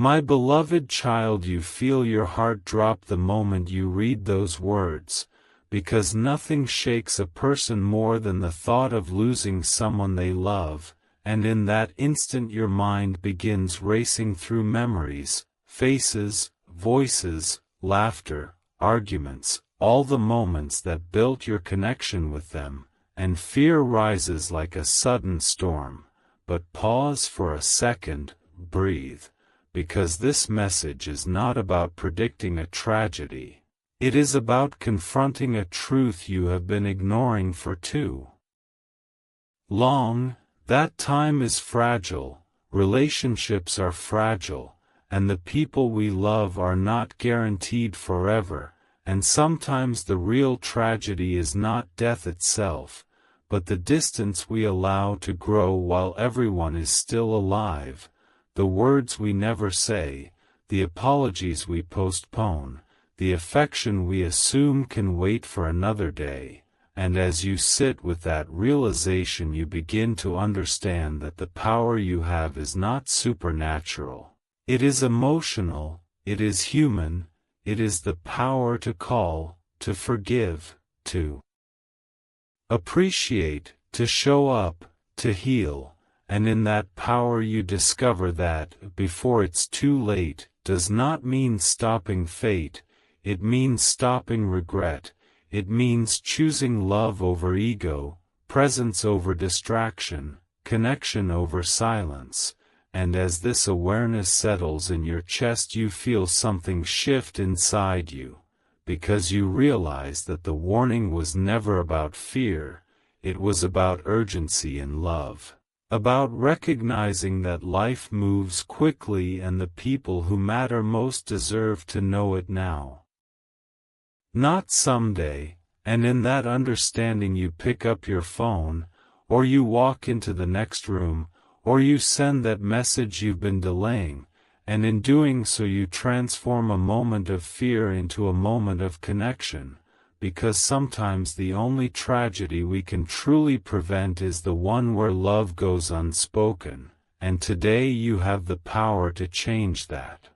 My beloved child, you feel your heart drop the moment you read those words, because nothing shakes a person more than the thought of losing someone they love, and in that instant your mind begins racing through memories, faces, voices, laughter, arguments, all the moments that built your connection with them, and fear rises like a sudden storm. But pause for a second, breathe. Because this message is not about predicting a tragedy. It is about confronting a truth you have been ignoring for too long. That time is fragile, relationships are fragile, and the people we love are not guaranteed forever, and sometimes the real tragedy is not death itself, but the distance we allow to grow while everyone is still alive. The words we never say, the apologies we postpone, the affection we assume can wait for another day, and as you sit with that realization you begin to understand that the power you have is not supernatural. It is emotional, it is human, it is the power to call, to forgive, to appreciate, to show up, to heal. And in that power you discover that, before it's too late, does not mean stopping fate, it means stopping regret, it means choosing love over ego, presence over distraction, connection over silence, and as this awareness settles in your chest you feel something shift inside you, because you realize that the warning was never about fear, it was about urgency and love. About recognizing that life moves quickly and the people who matter most deserve to know it now. Not someday, and in that understanding you pick up your phone, or you walk into the next room, or you send that message you've been delaying, and in doing so you transform a moment of fear into a moment of connection. Because sometimes the only tragedy we can truly prevent is the one where love goes unspoken, and today you have the power to change that.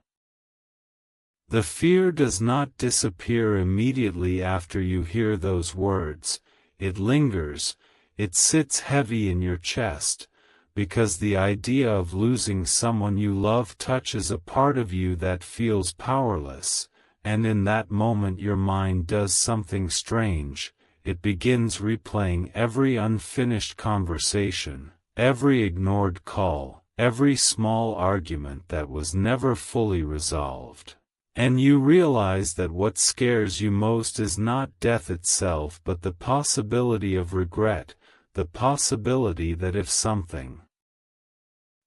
The fear does not disappear immediately after you hear those words, it lingers, it sits heavy in your chest, because the idea of losing someone you love touches a part of you that feels powerless. And in that moment your mind does something strange, it begins replaying every unfinished conversation, every ignored call, every small argument that was never fully resolved. And you realize that what scares you most is not death itself but the possibility of regret, the possibility that if something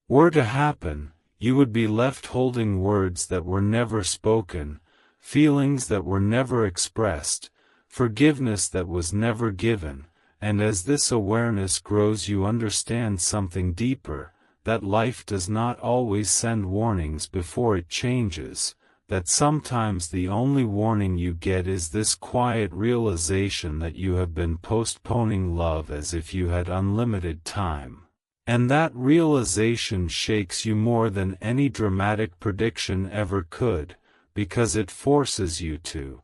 were to happen, you would be left holding words that were never spoken, feelings that were never expressed, forgiveness that was never given, and as this awareness grows you understand something deeper, that life does not always send warnings before it changes, that sometimes the only warning you get is this quiet realization that you have been postponing love as if you had unlimited time. And that realization shakes you more than any dramatic prediction ever could, because it forces you to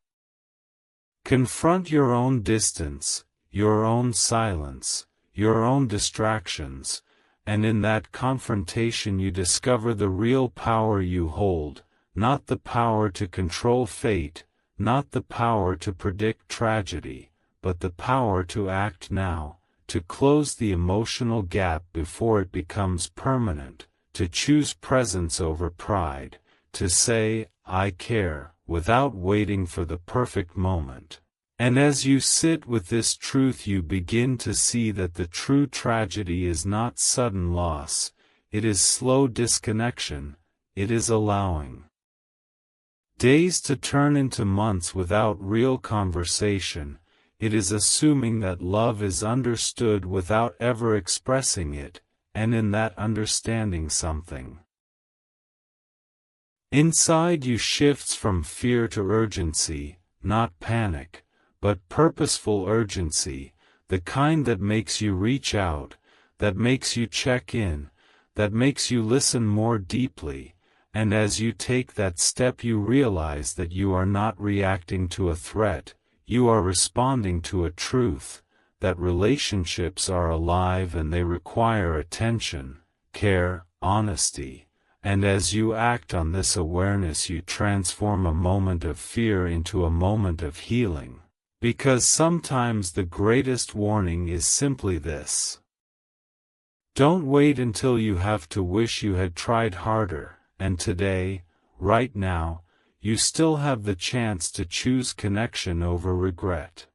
confront your own distance, your own silence, your own distractions, and in that confrontation you discover the real power you hold, not the power to control fate, not the power to predict tragedy, but the power to act now, to close the emotional gap before it becomes permanent, to choose presence over pride, to say, I care, without waiting for the perfect moment. And as you sit with this truth you begin to see that the true tragedy is not sudden loss, it is slow disconnection, it is allowing days to turn into months without real conversation, it is assuming that love is understood without ever expressing it, and in that understanding something inside you shifts from fear to urgency, not panic, but purposeful urgency, the kind that makes you reach out, that makes you check in, that makes you listen more deeply, and as you take that step you realize that you are not reacting to a threat, you are responding to a truth, that relationships are alive and they require attention, care, honesty, and as you act on this awareness you transform a moment of fear into a moment of healing. Because sometimes the greatest warning is simply this. Don't wait until you have to wish you had tried harder, and today, right now, you still have the chance to choose connection over regret.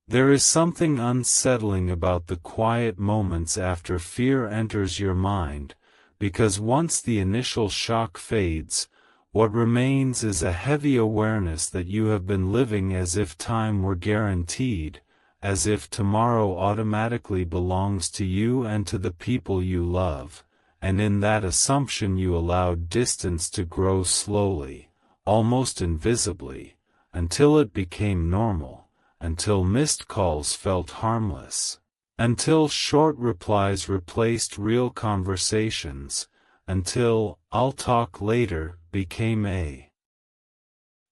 There is something unsettling about the quiet moments after fear enters your mind, because once the initial shock fades, what remains is a heavy awareness that you have been living as if time were guaranteed, as if tomorrow automatically belongs to you and to the people you love, and in that assumption you allowed distance to grow slowly, almost invisibly, until it became normal. Until missed calls felt harmless, until short replies replaced real conversations, until "I'll talk later" became a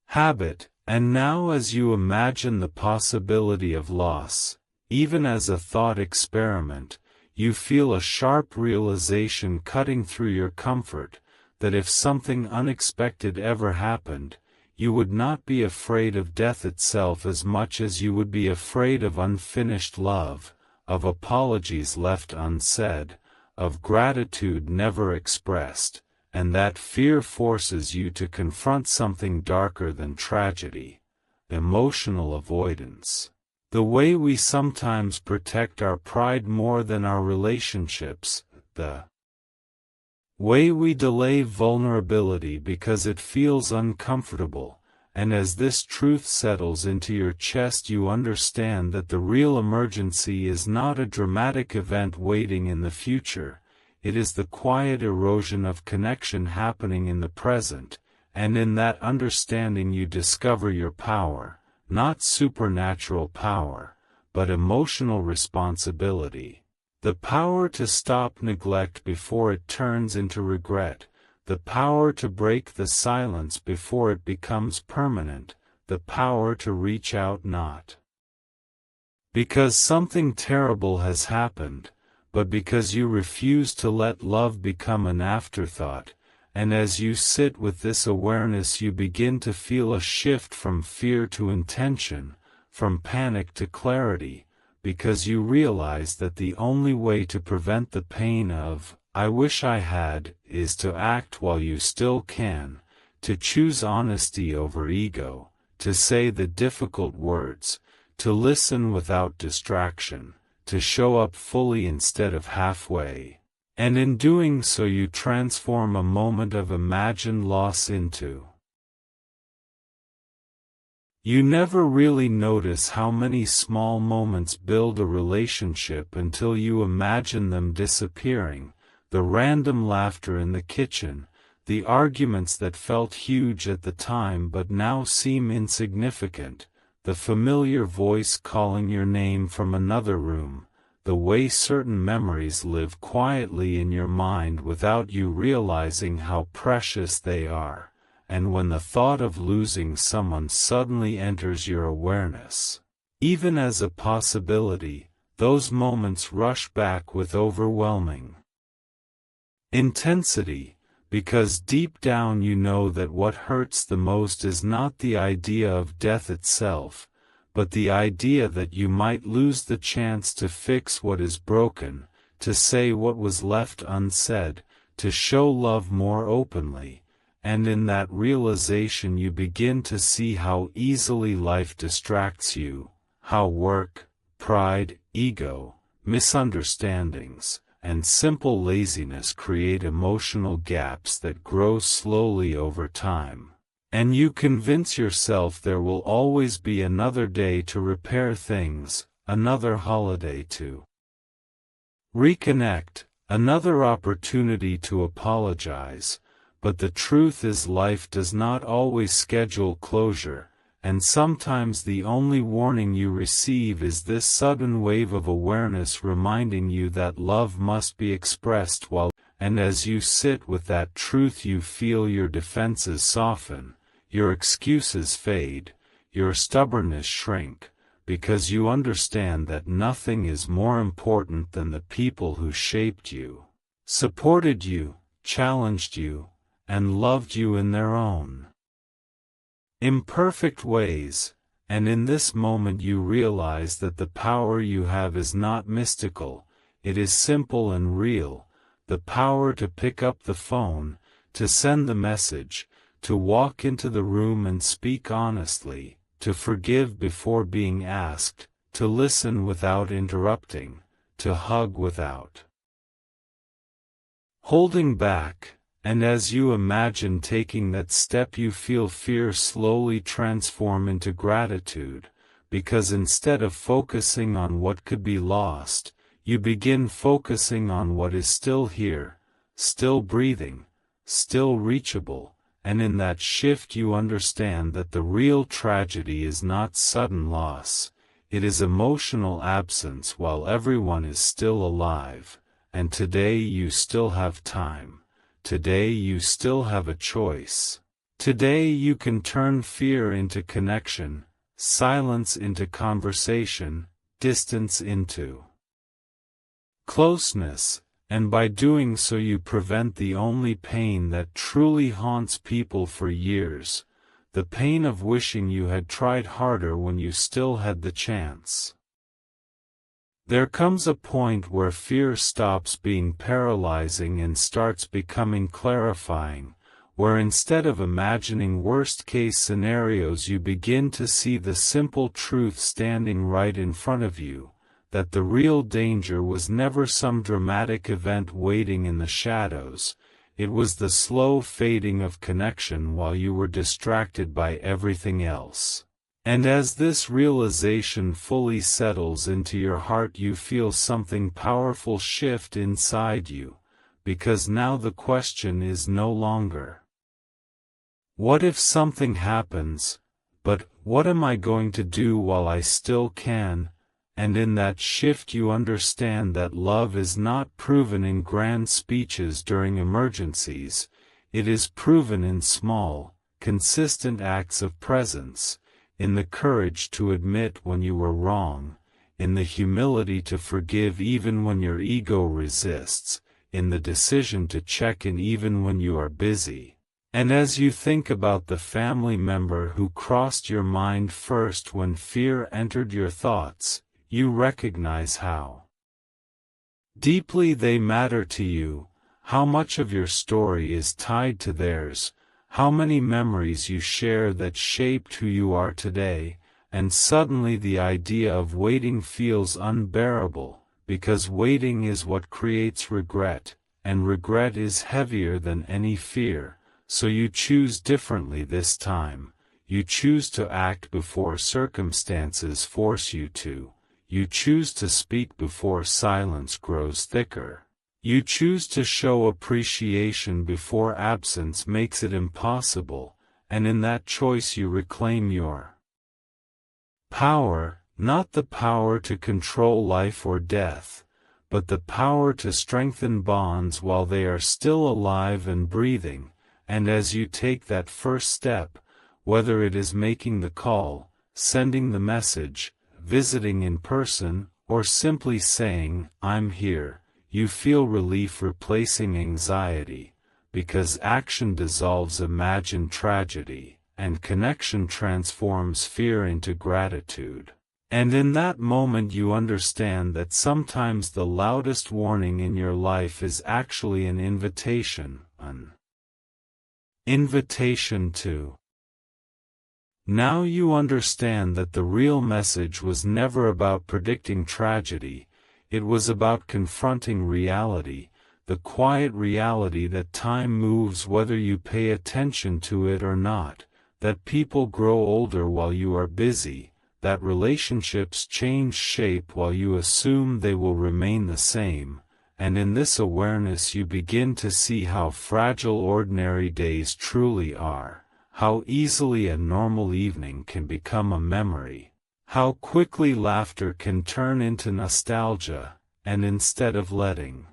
habit, and now as you imagine the possibility of loss, even as a thought experiment, you feel a sharp realization cutting through your comfort, that if something unexpected ever happened, you would not be afraid of death itself as much as you would be afraid of unfinished love, of apologies left unsaid, of gratitude never expressed, and that fear forces you to confront something darker than tragedy, emotional avoidance. The way we sometimes protect our pride more than our relationships, the way we delay vulnerability because it feels uncomfortable, and as this truth settles into your chest you understand that the real emergency is not a dramatic event waiting in the future, it is the quiet erosion of connection happening in the present, and in that understanding you discover your power, not supernatural power, but emotional responsibility. The power to stop neglect before it turns into regret, the power to break the silence before it becomes permanent, the power to reach out not because something terrible has happened, but because you refuse to let love become an afterthought, and as you sit with this awareness you begin to feel a shift from fear to intention, from panic to clarity, because you realize that the only way to prevent the pain of, "I wish I had," is to act while you still can, to choose honesty over ego, to say the difficult words, to listen without distraction, to show up fully instead of halfway. And in doing so you transform a moment of imagined loss into. You never really notice how many small moments build a relationship until you imagine them disappearing, the random laughter in the kitchen, the arguments that felt huge at the time but now seem insignificant, the familiar voice calling your name from another room, the way certain memories live quietly in your mind without you realizing how precious they are. And when the thought of losing someone suddenly enters your awareness, even as a possibility, those moments rush back with overwhelming intensity, because deep down you know that what hurts the most is not the idea of death itself, but the idea that you might lose the chance to fix what is broken, to say what was left unsaid, to show love more openly. And in that realization you begin to see how easily life distracts you, how work, pride, ego, misunderstandings, and simple laziness create emotional gaps that grow slowly over time. And you convince yourself there will always be another day to repair things, another holiday to reconnect, another opportunity to apologize. But the truth is life does not always schedule closure, and sometimes the only warning you receive is this sudden wave of awareness reminding you that love must be expressed while and as you sit with that truth you feel your defenses soften, your excuses fade, your stubbornness shrink, because you understand that nothing is more important than the people who shaped you, supported you, challenged you, and loved you in their own imperfect ways, and in this moment you realize that the power you have is not mystical, it is simple and real, the power to pick up the phone, to send the message, to walk into the room and speak honestly, to forgive before being asked, to listen without interrupting, to hug without holding back. And as you imagine taking that step you feel fear slowly transform into gratitude, because instead of focusing on what could be lost, you begin focusing on what is still here, still breathing, still reachable, and in that shift you understand that the real tragedy is not sudden loss, it is emotional absence while everyone is still alive, and today you still have time. Today you still have a choice. Today you can turn fear into connection, silence into conversation, distance into closeness, and by doing so you prevent the only pain that truly haunts people for years, the pain of wishing you had tried harder when you still had the chance. There comes a point where fear stops being paralyzing and starts becoming clarifying, where instead of imagining worst-case scenarios you begin to see the simple truth standing right in front of you, that the real danger was never some dramatic event waiting in the shadows, it was the slow fading of connection while you were distracted by everything else. And as this realization fully settles into your heart you feel something powerful shift inside you, because now the question is no longer, what if something happens, but what am I going to do while I still can? And in that shift you understand that love is not proven in grand speeches during emergencies, it is proven in small, consistent acts of presence, in the courage to admit when you were wrong, in the humility to forgive even when your ego resists, in the decision to check in even when you are busy. And as you think about the family member who crossed your mind first when fear entered your thoughts, you recognize how deeply they matter to you, how much of your story is tied to theirs, how many memories you share that shaped who you are today, and suddenly the idea of waiting feels unbearable, because waiting is what creates regret, and regret is heavier than any fear, so you choose differently this time, you choose to act before circumstances force you to, you choose to speak before silence grows thicker. You choose to show appreciation before absence makes it impossible, and in that choice you reclaim your power, not the power to control life or death, but the power to strengthen bonds while they are still alive and breathing, and as you take that first step, whether it is making the call, sending the message, visiting in person, or simply saying, "I'm here," you feel relief replacing anxiety, because action dissolves imagined tragedy, and connection transforms fear into gratitude. And in that moment you understand that sometimes the loudest warning in your life is actually an invitation to. Now you understand that the real message was never about predicting tragedy, it was about confronting reality, the quiet reality that time moves whether you pay attention to it or not, that people grow older while you are busy, that relationships change shape while you assume they will remain the same, and in this awareness you begin to see how fragile ordinary days truly are, how easily a normal evening can become a memory. How quickly laughter can turn into nostalgia, and instead of letting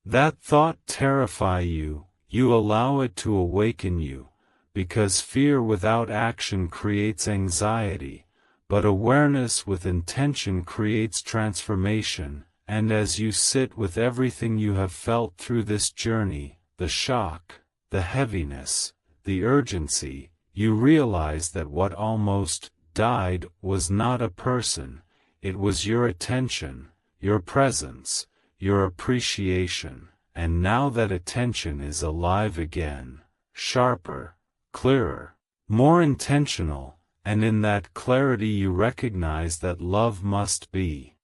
That thought terrifies you, you allow it to awaken you, because fear without action creates anxiety, but awareness with intention creates transformation, and as you sit with everything you have felt through this journey, the shock, the heaviness, the urgency, you realize that what almost died was not a person, it was your attention, your presence, your appreciation, and now that attention is alive again, sharper, clearer, more intentional, and in that clarity you recognize that love must be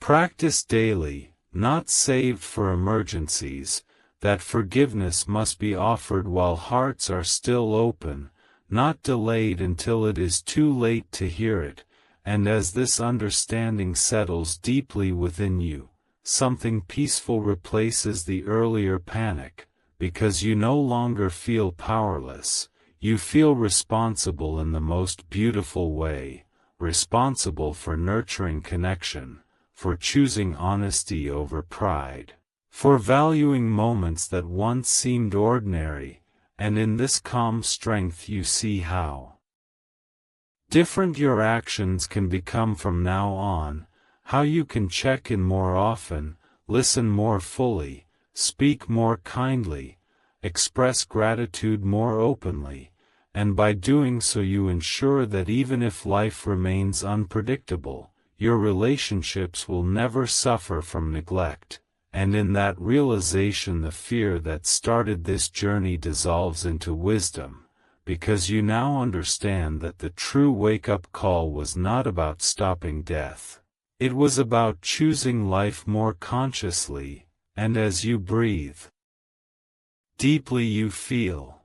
practiced daily, not saved for emergencies, that forgiveness must be offered while hearts are still open, not delayed until it is too late to hear it, and as this understanding settles deeply within you, something peaceful replaces the earlier panic, because you no longer feel powerless, you feel responsible in the most beautiful way, responsible for nurturing connection, for choosing honesty over pride, for valuing moments that once seemed ordinary, and in this calm strength you see how different your actions can become from now on, how you can check in more often, listen more fully, speak more kindly, express gratitude more openly, and by doing so you ensure that even if life remains unpredictable, your relationships will never suffer from neglect, and in that realization the fear that started this journey dissolves into wisdom, because you now understand that the true wake-up call was not about stopping death. It was about choosing life more consciously, and as you breathe deeply you feel.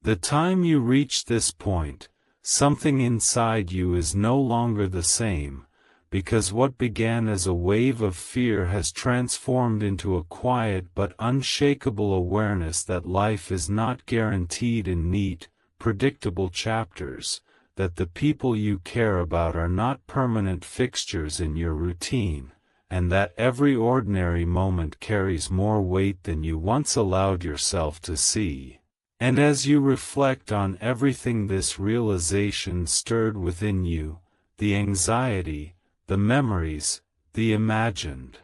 The time you reach this point, something inside you is no longer the same, because what began as a wave of fear has transformed into a quiet but unshakable awareness that life is not guaranteed in neat, predictable chapters, that the people you care about are not permanent fixtures in your routine, and that every ordinary moment carries more weight than you once allowed yourself to see. And as you reflect on everything this realization stirred within you, the anxiety, the memories, the imagined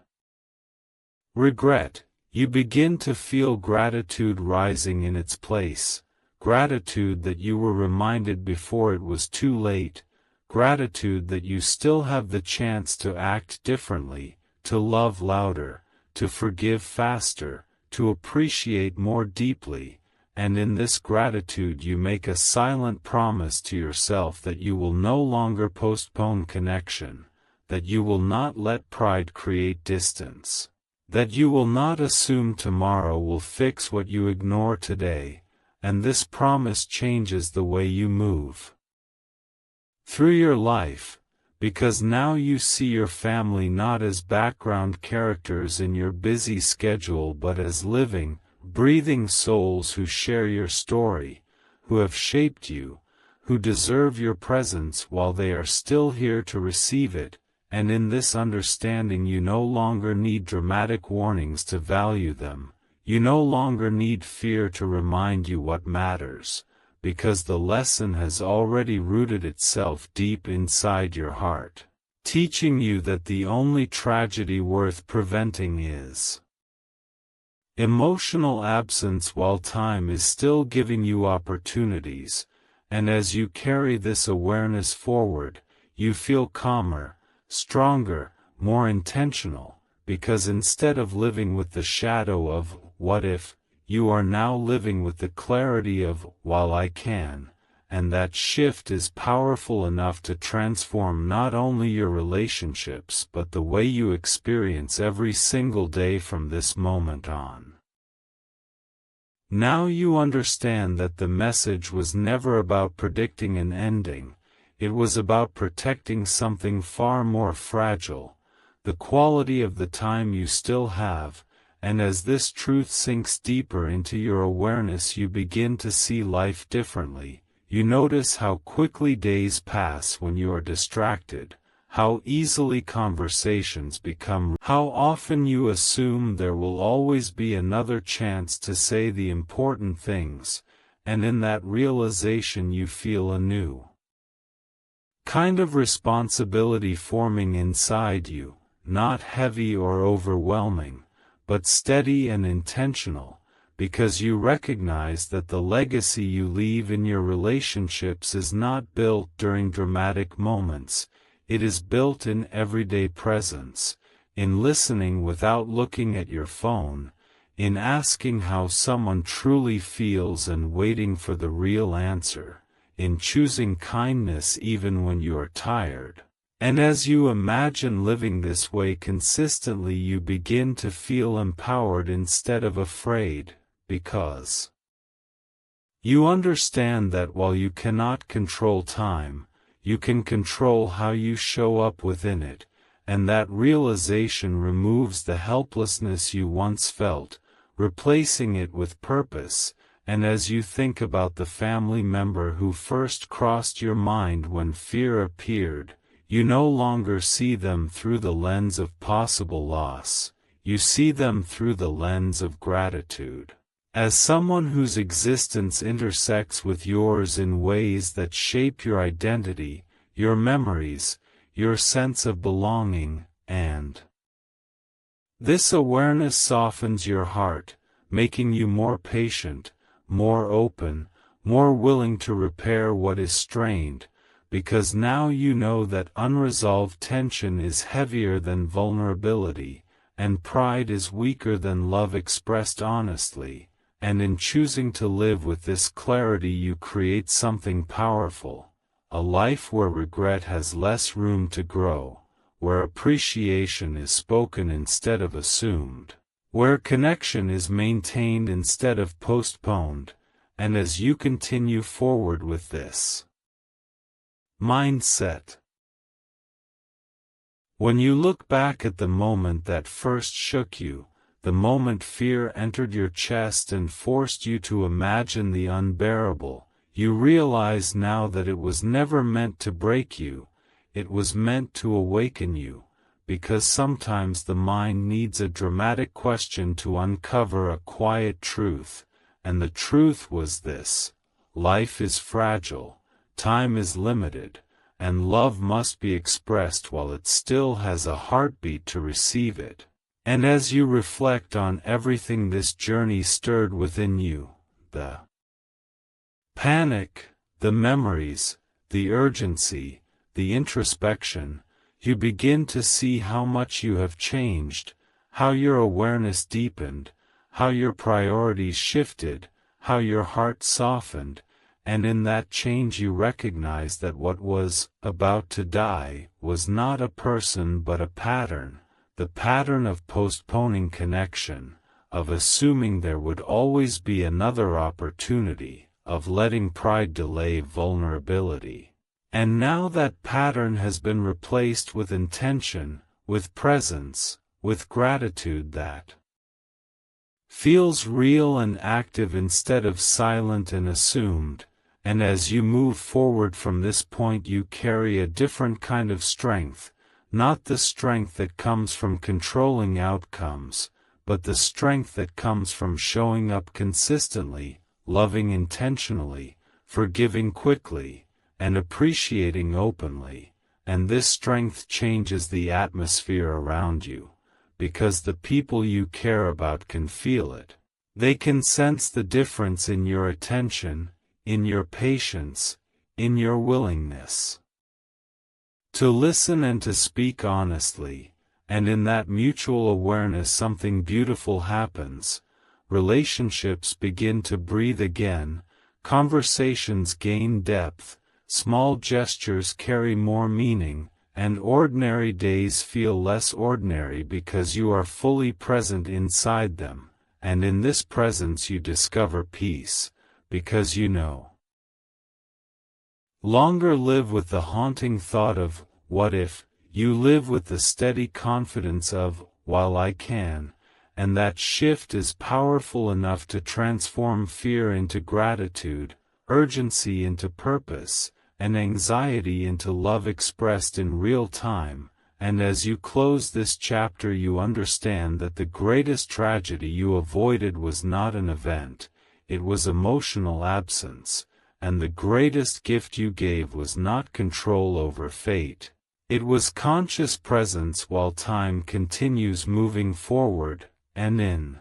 regret, you begin to feel gratitude rising in its place, gratitude that you were reminded before it was too late, gratitude that you still have the chance to act differently, to love louder, to forgive faster, to appreciate more deeply, and in this gratitude you make a silent promise to yourself that you will no longer postpone connection, that you will not let pride create distance, that you will not assume tomorrow will fix what you ignore today, and this promise changes the way you move through your life, because now you see your family not as background characters in your busy schedule but as living, breathing souls who share your story, who have shaped you, who deserve your presence while they are still here to receive it, and in this understanding you no longer need dramatic warnings to value them, you no longer need fear to remind you what matters, because the lesson has already rooted itself deep inside your heart, teaching you that the only tragedy worth preventing is emotional absence while time is still giving you opportunities, and as you carry this awareness forward, you feel calmer, stronger, more intentional, because instead of living with the shadow of what if, you are now living with the clarity of while I can, and that shift is powerful enough to transform not only your relationships but the way you experience every single day from this moment on. Now you understand that the message was never about predicting an ending, it was about protecting something far more fragile, the quality of the time you still have, and as this truth sinks deeper into your awareness you begin to see life differently. You notice how quickly days pass when you are distracted, how easily conversations become, how often you assume there will always be another chance to say the important things, and in that realization you feel a new kind of responsibility forming inside you, not heavy or overwhelming, but steady and intentional, because you recognize that the legacy you leave in your relationships is not built during dramatic moments, it is built in everyday presence, in listening without looking at your phone, in asking how someone truly feels and waiting for the real answer, in choosing kindness even when you are tired. And as you imagine living this way consistently, you begin to feel empowered instead of afraid, because you understand that while you cannot control time, you can control how you show up within it, and that realization removes the helplessness you once felt, replacing it with purpose. And as you think about the family member who first crossed your mind when fear appeared, you no longer see them through the lens of possible loss, you see them through the lens of gratitude. As someone whose existence intersects with yours in ways that shape your identity, your memories, your sense of belonging, and this awareness softens your heart, making you more patient, more open, more willing to repair what is strained, because now you know that unresolved tension is heavier than vulnerability, and pride is weaker than love expressed honestly. And in choosing to live with this clarity, you create something powerful, a life where regret has less room to grow, where appreciation is spoken instead of assumed, where connection is maintained instead of postponed. And as you continue forward with this mindset, when you look back at the moment that first shook you, the moment fear entered your chest and forced you to imagine the unbearable, you realize now that it was never meant to break you, it was meant to awaken you, because sometimes the mind needs a dramatic question to uncover a quiet truth, and the truth was this: life is fragile, time is limited, and love must be expressed while it still has a heartbeat to receive it. And as you reflect on everything this journey stirred within you, the panic, the memories, the urgency, the introspection, you begin to see how much you have changed, how your awareness deepened, how your priorities shifted, how your heart softened, and in that change you recognize that what was about to die was not a person but a pattern. The pattern of postponing connection, of assuming there would always be another opportunity, of letting pride delay vulnerability. And now that pattern has been replaced with intention, with presence, with gratitude that feels real and active instead of silent and assumed. And as you move forward from this point, you carry a different kind of strength. Not the strength that comes from controlling outcomes, but the strength that comes from showing up consistently, loving intentionally, forgiving quickly, and appreciating openly. And this strength changes the atmosphere around you, because the people you care about can feel it. They can sense the difference in your attention, in your patience, in your willingness to listen and to speak honestly, and in that mutual awareness something beautiful happens. Relationships begin to breathe again, conversations gain depth, small gestures carry more meaning, and ordinary days feel less ordinary because you are fully present inside them, and in this presence you discover peace, because you no longer live with the haunting thought of, what if? You live with the steady confidence of, while I can, and that shift is powerful enough to transform fear into gratitude, urgency into purpose, and anxiety into love expressed in real time, and as you close this chapter you understand that the greatest tragedy you avoided was not an event, it was emotional absence, and the greatest gift you gave was not control over fate. It was conscious presence while time continues moving forward, and in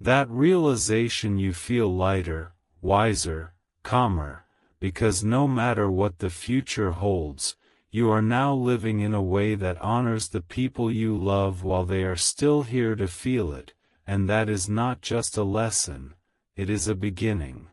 that realization you feel lighter, wiser, calmer, because no matter what the future holds, you are now living in a way that honors the people you love while they are still here to feel it, and that is not just a lesson, it is a beginning.